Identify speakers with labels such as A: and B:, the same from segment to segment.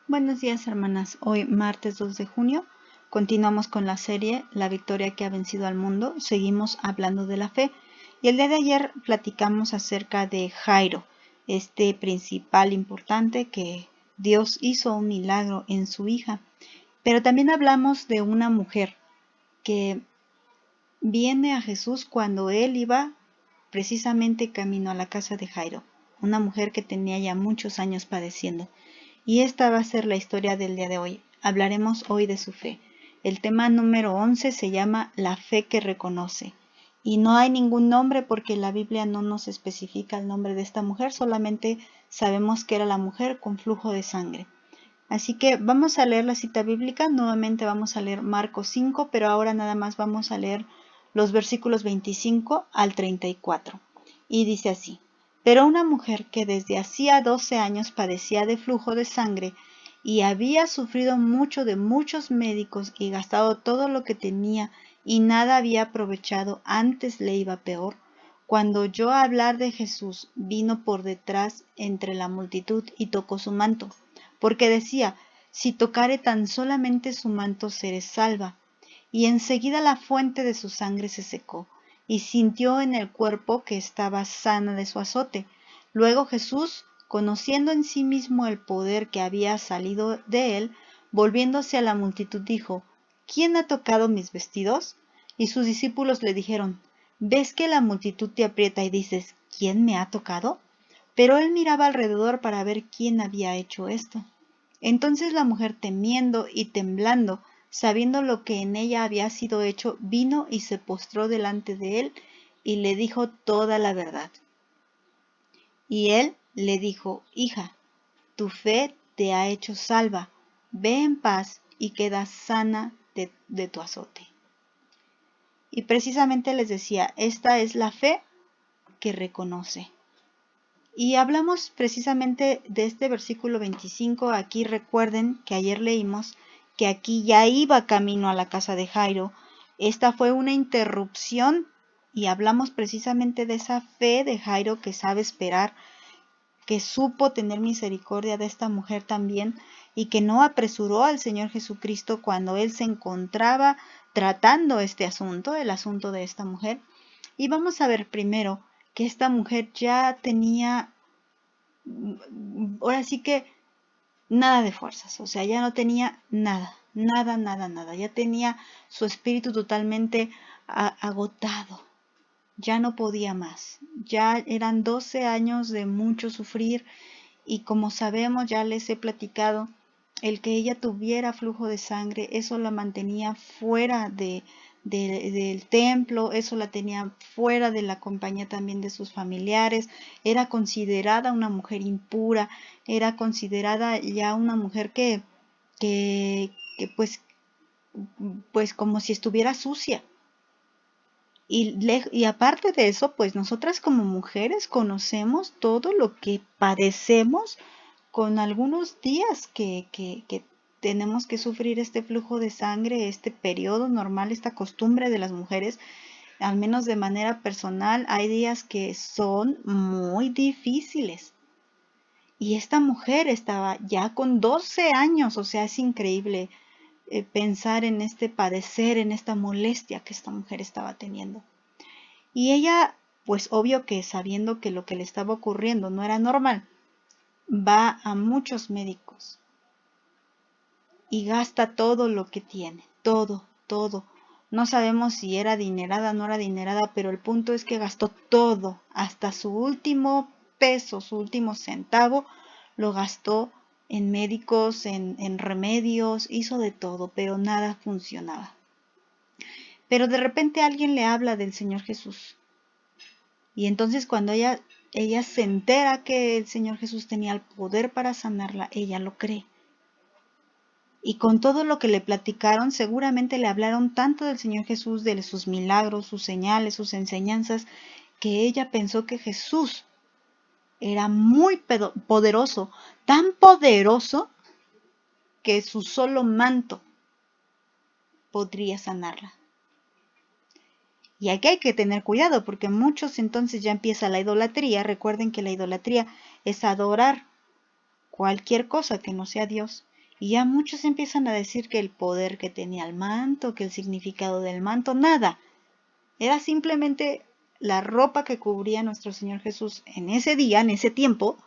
A: Buenos días, hermanas. Hoy, martes 2 de junio, continuamos con la serie La victoria que ha vencido al mundo. Seguimos hablando de la fe. Y el día de ayer platicamos acerca de Jairo, este principal importante que Dios hizo un milagro en su hija. Pero también hablamos de una mujer que viene a Jesús cuando él iba precisamente camino a la casa de Jairo, una mujer que tenía ya muchos años padeciendo. Y esta va a ser la historia del día de hoy. Hablaremos hoy de su fe. El tema número 11 se llama La fe que reconoce. Y no hay ningún nombre porque la Biblia no nos especifica el nombre de esta mujer, solamente sabemos que era la mujer con flujo de sangre. Así que vamos a leer la cita bíblica, nuevamente vamos a leer Marcos 5, pero ahora nada más vamos a leer los versículos 25 al 34. Y dice así: Pero una mujer que desde hacía 12 años padecía de flujo de sangre y había sufrido mucho de muchos médicos y gastado todo lo que tenía y nada había aprovechado, antes le iba peor, cuando oyó hablar de Jesús, vino por detrás entre la multitud y tocó su manto, porque decía: si tocare tan solamente su manto, seré salva. Y enseguida la fuente de su sangre se secó, y sintió en el cuerpo que estaba sana de su azote. Luego Jesús, conociendo en sí mismo el poder que había salido de él, volviéndose a la multitud, dijo: ¿Quién ha tocado mis vestidos? Y sus discípulos le dijeron: ¿Ves que la multitud te aprieta y dices: ¿Quién me ha tocado? Pero él miraba alrededor para ver quién había hecho esto. Entonces la mujer, temiendo y temblando, sabiendo lo que en ella había sido hecho, vino y se postró delante de él y le dijo toda la verdad. Y él le dijo: Hija, tu fe te ha hecho salva, ve en paz y queda sana de tu azote. Y precisamente les decía, esta es la fe que reconoce. Y hablamos precisamente de este versículo 25. Aquí recuerden que ayer leímos que aquí ya iba camino a la casa de Jairo. Esta fue una interrupción y hablamos precisamente de esa fe de Jairo que sabe esperar, que supo tener misericordia de esta mujer también y que no apresuró al Señor Jesucristo cuando él se encontraba tratando este asunto, el asunto de esta mujer. Y vamos a ver primero que esta mujer ya tenía, ahora sí que nada de fuerzas, o sea, ya no tenía nada, nada, ya tenía su espíritu totalmente agotado, ya no podía más, ya eran 12 años de mucho sufrir y como sabemos, ya les he platicado, el que ella tuviera flujo de sangre, eso la mantenía fuera del templo, eso la tenía fuera de la compañía también de sus familiares, era considerada una mujer impura, era considerada ya una mujer que pues como si estuviera sucia. Y aparte de eso, pues nosotras como mujeres conocemos todo lo que padecemos con algunos días que tenemos que sufrir este flujo de sangre, este periodo normal, esta costumbre de las mujeres, al menos de manera personal, hay días que son muy difíciles. Y esta mujer estaba ya con 12 años, o sea, es increíble pensar en este padecer, en esta molestia que esta mujer estaba teniendo. Y ella, pues obvio que sabiendo que lo que le estaba ocurriendo no era normal, va a muchos médicos y gasta todo lo que tiene, todo. No sabemos si era adinerada o no era adinerada, pero el punto es que gastó todo, hasta su último peso, su último centavo, lo gastó en médicos, en remedios, hizo de todo, pero nada funcionaba. Pero de repente alguien le habla del Señor Jesús. Y entonces cuando ella se entera que el Señor Jesús tenía el poder para sanarla, ella lo cree. Y con todo lo que le platicaron, seguramente le hablaron tanto del Señor Jesús, de sus milagros, sus señales, sus enseñanzas, que ella pensó que Jesús era muy poderoso, tan poderoso que su solo manto podría sanarla. Y aquí hay que tener cuidado porque muchos entonces ya empieza la idolatría. Recuerden que la idolatría es adorar cualquier cosa que no sea Dios. Y ya muchos empiezan a decir que el poder que tenía el manto, que el significado del manto, nada. Era simplemente la ropa que cubría a nuestro Señor Jesús en ese día, en ese tiempo,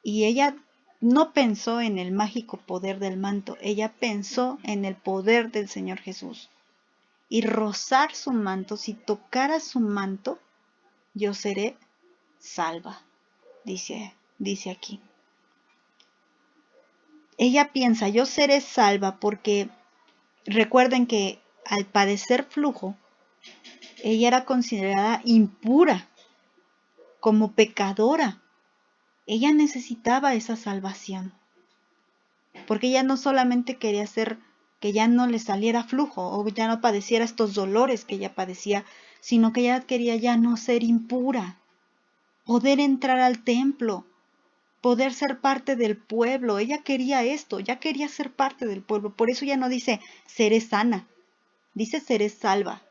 A: y ella no pensó en el mágico poder del manto, ella pensó en el poder del Señor Jesús. Y rozar su manto, si tocara su manto, yo seré salva, dice aquí. Ella piensa, yo seré salva porque recuerden que al padecer flujo, ella era considerada impura, como pecadora. Ella necesitaba esa salvación, porque ella no solamente quería hacer que ya no le saliera flujo o ya no padeciera estos dolores que ella padecía, sino que ella quería ya no ser impura, poder entrar al templo, poder ser parte del pueblo. Ella quería esto, ya quería ser parte del pueblo. Por eso ya no dice seré sana, dice seré salva.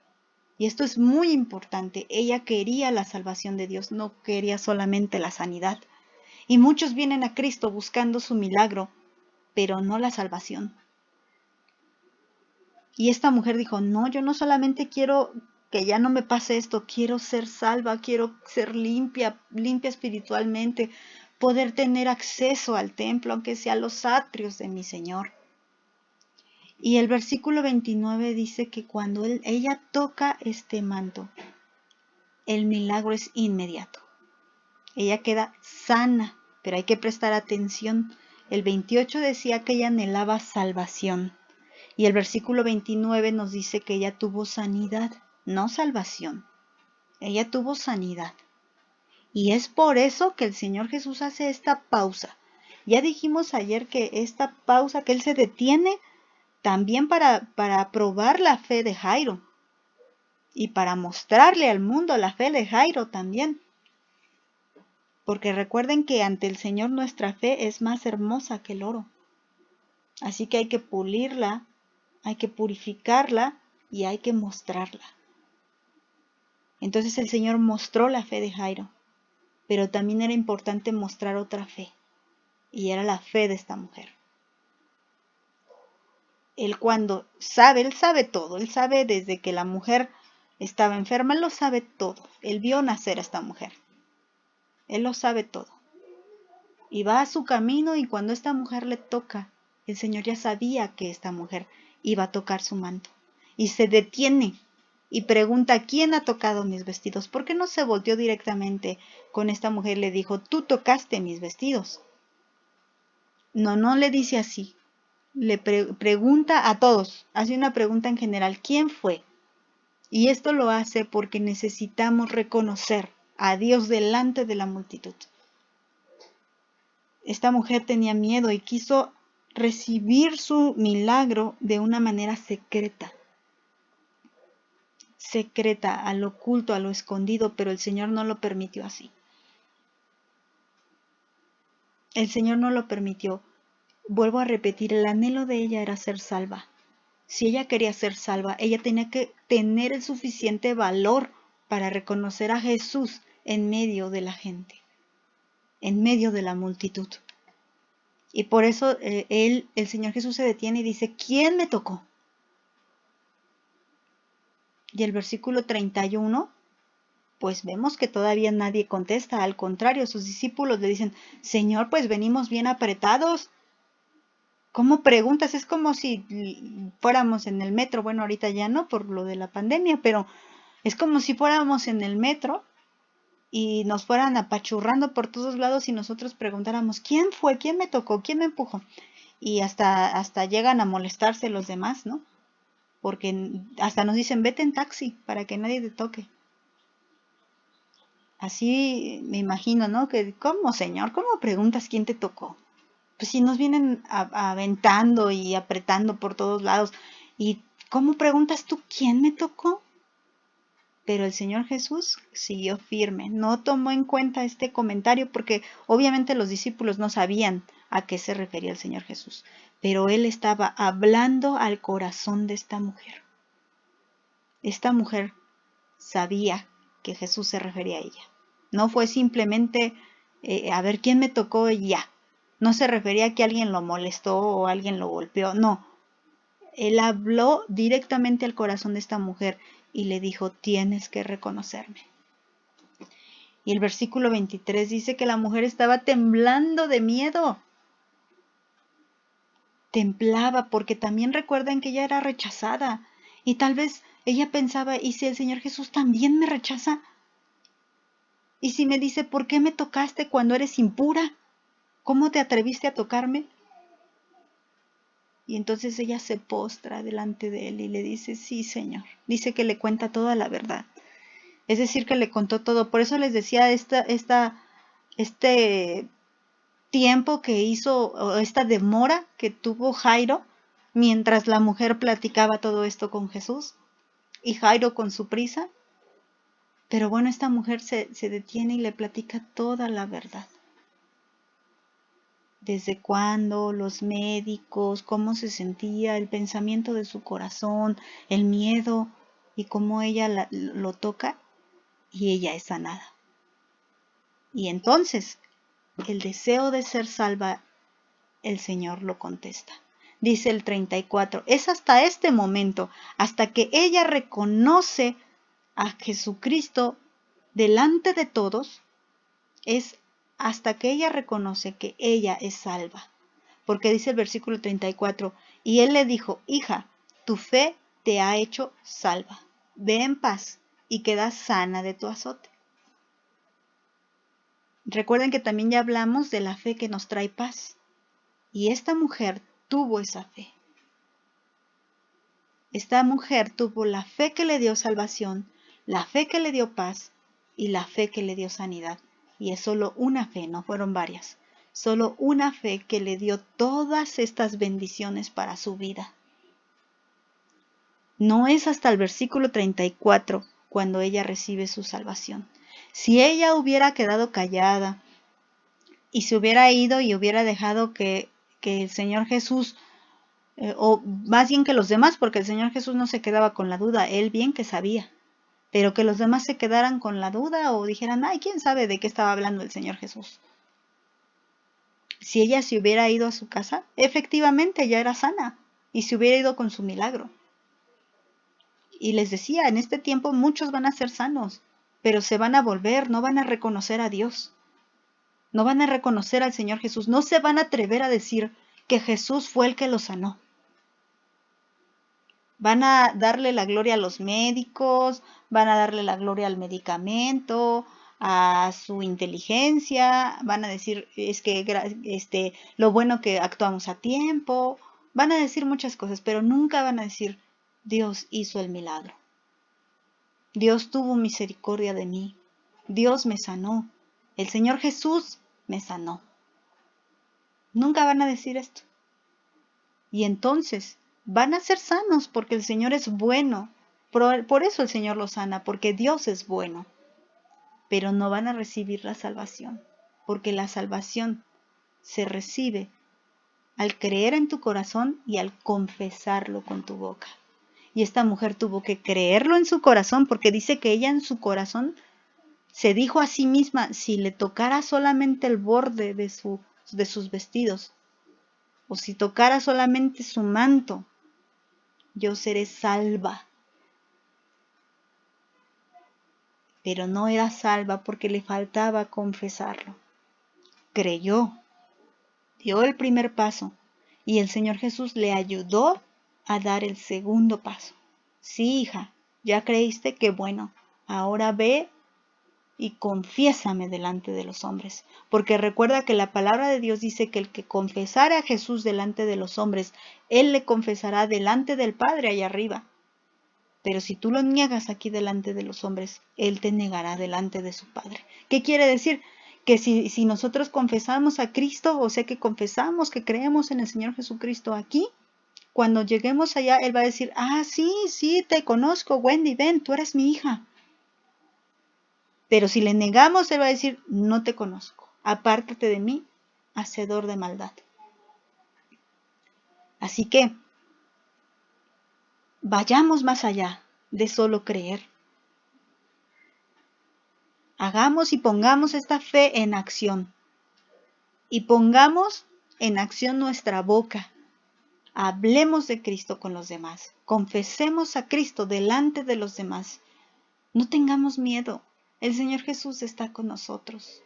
A: Y esto es muy importante. Ella quería la salvación de Dios, no quería solamente la sanidad. Y muchos vienen a Cristo buscando su milagro, pero no la salvación. Y esta mujer dijo, no, yo no solamente quiero que ya no me pase esto, quiero ser salva, quiero ser limpia espiritualmente, poder tener acceso al templo, aunque sea a los atrios de mi Señor. Y el versículo 29 dice que cuando ella toca este manto, el milagro es inmediato. Ella queda sana, pero hay que prestar atención. El 28 decía que ella anhelaba salvación. Y el versículo 29 nos dice que ella tuvo sanidad, no salvación. Ella tuvo sanidad. Y es por eso que el Señor Jesús hace esta pausa. Ya dijimos ayer que esta pausa, que Él se detiene también para probar la fe de Jairo. Y para mostrarle al mundo la fe de Jairo también. Porque recuerden que ante el Señor nuestra fe es más hermosa que el oro. Así que hay que pulirla, hay que purificarla y hay que mostrarla. Entonces el Señor mostró la fe de Jairo, pero también era importante mostrar otra fe, y era la fe de esta mujer. Él cuando sabe, él sabe todo, él sabe desde que la mujer estaba enferma, él lo sabe todo. Él vio nacer a esta mujer, él lo sabe todo. Y va a su camino y cuando esta mujer le toca, el Señor ya sabía que esta mujer iba a tocar su manto. Y se detiene y pregunta, ¿quién ha tocado mis vestidos? ¿Por qué no se volteó directamente con esta mujer y le dijo, tú tocaste mis vestidos? No le dice así. Le pregunta a todos, hace una pregunta en general, ¿quién fue? Y esto lo hace porque necesitamos reconocer a Dios delante de la multitud. Esta mujer tenía miedo y quiso recibir su milagro de una manera secreta. Secreta, a lo oculto, a lo escondido, pero el Señor no lo permitió así. El Señor no lo permitió. Vuelvo a repetir, el anhelo de ella era ser salva. Si ella quería ser salva, ella tenía que tener el suficiente valor para reconocer a Jesús en medio de la gente, en medio de la multitud. Y por eso el Señor Jesús se detiene y dice, ¿quién me tocó? Y el versículo 31, pues vemos que todavía nadie contesta. Al contrario, sus discípulos le dicen, Señor, pues venimos bien apretados. ¿Cómo preguntas? Es como si fuéramos en el metro. Bueno, ahorita ya no por lo de la pandemia, pero es como si fuéramos en el metro y nos fueran apachurrando por todos lados y nosotros preguntáramos, ¿quién fue? ¿Quién me tocó? ¿Quién me empujó? Y hasta llegan a molestarse los demás, ¿no? Porque hasta nos dicen, vete en taxi para que nadie te toque. Así me imagino, ¿no? Que, ¿cómo, Señor? ¿Cómo preguntas quién te tocó? Pues si nos vienen aventando y apretando por todos lados. ¿Y cómo preguntas tú quién me tocó? Pero el Señor Jesús siguió firme, no tomó en cuenta este comentario porque obviamente los discípulos no sabían a qué se refería el Señor Jesús, pero Él estaba hablando al corazón de esta mujer. Esta mujer sabía que Jesús se refería a ella. No fue simplemente a ver quién me tocó y ya. No se refería a que alguien lo molestó o alguien lo golpeó, no. Él habló directamente al corazón de esta mujer y le dijo, tienes que reconocerme. Y el versículo 23 dice que la mujer estaba temblando de miedo. Temblaba porque también recuerdan que ella era rechazada. Y tal vez ella pensaba, ¿y si el Señor Jesús también me rechaza? ¿Y si me dice, ¿por qué me tocaste cuando eres impura? ¿Cómo te atreviste a tocarme? Y entonces ella se postra delante de él y le dice, sí, Señor. Dice que le cuenta toda la verdad. Es decir, que le contó todo. Por eso les decía este tiempo que hizo, o esta demora que tuvo Jairo, mientras la mujer platicaba todo esto con Jesús, y Jairo con su prisa. Pero bueno, esta mujer se detiene y le platica toda la verdad. Desde cuándo, los médicos, cómo se sentía, el pensamiento de su corazón, el miedo, y cómo ella lo toca y ella es sanada. Y entonces, el deseo de ser salva, el Señor lo contesta. Dice el 34, es hasta este momento, hasta que ella reconoce a Jesucristo delante de todos, es hasta que ella reconoce que ella es salva. Porque dice el versículo 34, y él le dijo, hija, tu fe te ha hecho salva. Ve en paz y queda sana de tu azote. Recuerden que también ya hablamos de la fe que nos trae paz. Y esta mujer tuvo esa fe. Esta mujer tuvo la fe que le dio salvación, la fe que le dio paz y la fe que le dio sanidad. Y es solo una fe, no fueron varias. Solo una fe que le dio todas estas bendiciones para su vida. No es hasta el versículo 34 cuando ella recibe su salvación. Si ella hubiera quedado callada y se hubiera ido y hubiera dejado que el Señor Jesús, o más bien que los demás, porque el Señor Jesús no se quedaba con la duda, él bien que sabía, pero que los demás se quedaran con la duda o dijeran, ay, ¿quién sabe de qué estaba hablando el Señor Jesús? Si ella se hubiera ido a su casa, efectivamente ya era sana y se hubiera ido con su milagro. Y les decía, en este tiempo muchos van a ser sanos, pero se van a volver, no van a reconocer a Dios. No van a reconocer al Señor Jesús, no se van a atrever a decir que Jesús fue el que los sanó. Van a darle la gloria a los médicos, van a darle la gloria al medicamento, a su inteligencia, van a decir es que lo bueno que actuamos a tiempo, van a decir muchas cosas, pero nunca van a decir Dios hizo el milagro. Dios tuvo misericordia de mí. Dios me sanó. El Señor Jesús me sanó. Nunca van a decir esto. Y entonces van a ser sanos porque el Señor es bueno. Por eso el Señor los sana, porque Dios es bueno. Pero no van a recibir la salvación, porque la salvación se recibe al creer en tu corazón y al confesarlo con tu boca. Y esta mujer tuvo que creerlo en su corazón, porque dice que ella en su corazón se dijo a sí misma, si le tocara solamente el borde de sus vestidos, o si tocara solamente su manto, yo seré salva. Pero no era salva porque le faltaba confesarlo. Creyó, dio el primer paso, y el Señor Jesús le ayudó a dar el segundo paso. Sí, hija, ya creíste, qué bueno, ahora ve y confiésame delante de los hombres, porque recuerda que la palabra de Dios dice que el que confesara a Jesús delante de los hombres, Él le confesará delante del Padre allá arriba. Pero si tú lo niegas aquí delante de los hombres, Él te negará delante de su Padre. ¿Qué quiere decir? Que si nosotros confesamos a Cristo, o sea que confesamos que creemos en el Señor Jesucristo aquí, cuando lleguemos allá, Él va a decir, sí, te conozco, Wendy, ven, tú eres mi hija. Pero si le negamos, Él va a decir, no te conozco, apártate de mí, hacedor de maldad. Así que vayamos más allá de solo creer. Hagamos y pongamos esta fe en acción. y pongamos en acción nuestra boca. Hablemos de Cristo con los demás. Confesemos a Cristo delante de los demás. No tengamos miedo. El Señor Jesús está con nosotros.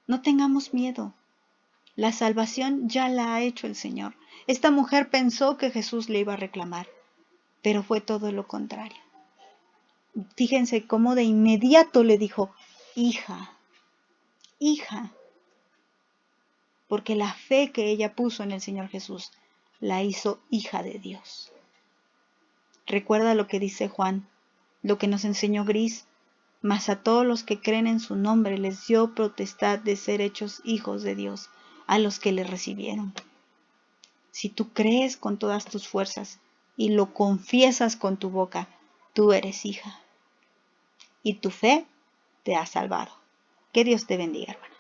A: No tengamos miedo. La salvación ya la ha hecho el Señor. Esta mujer pensó que Jesús le iba a reclamar, pero fue todo lo contrario. Fíjense cómo de inmediato le dijo, hija, hija, porque la fe que ella puso en el Señor Jesús la hizo hija de Dios. Recuerda lo que dice Juan, lo que nos enseñó Gris, mas a todos los que creen en su nombre les dio potestad de ser hechos hijos de Dios, a los que le recibieron. Si tú crees con todas tus fuerzas y lo confiesas con tu boca, tú eres hija. Y tu fe te ha salvado. Que Dios te bendiga, hermano.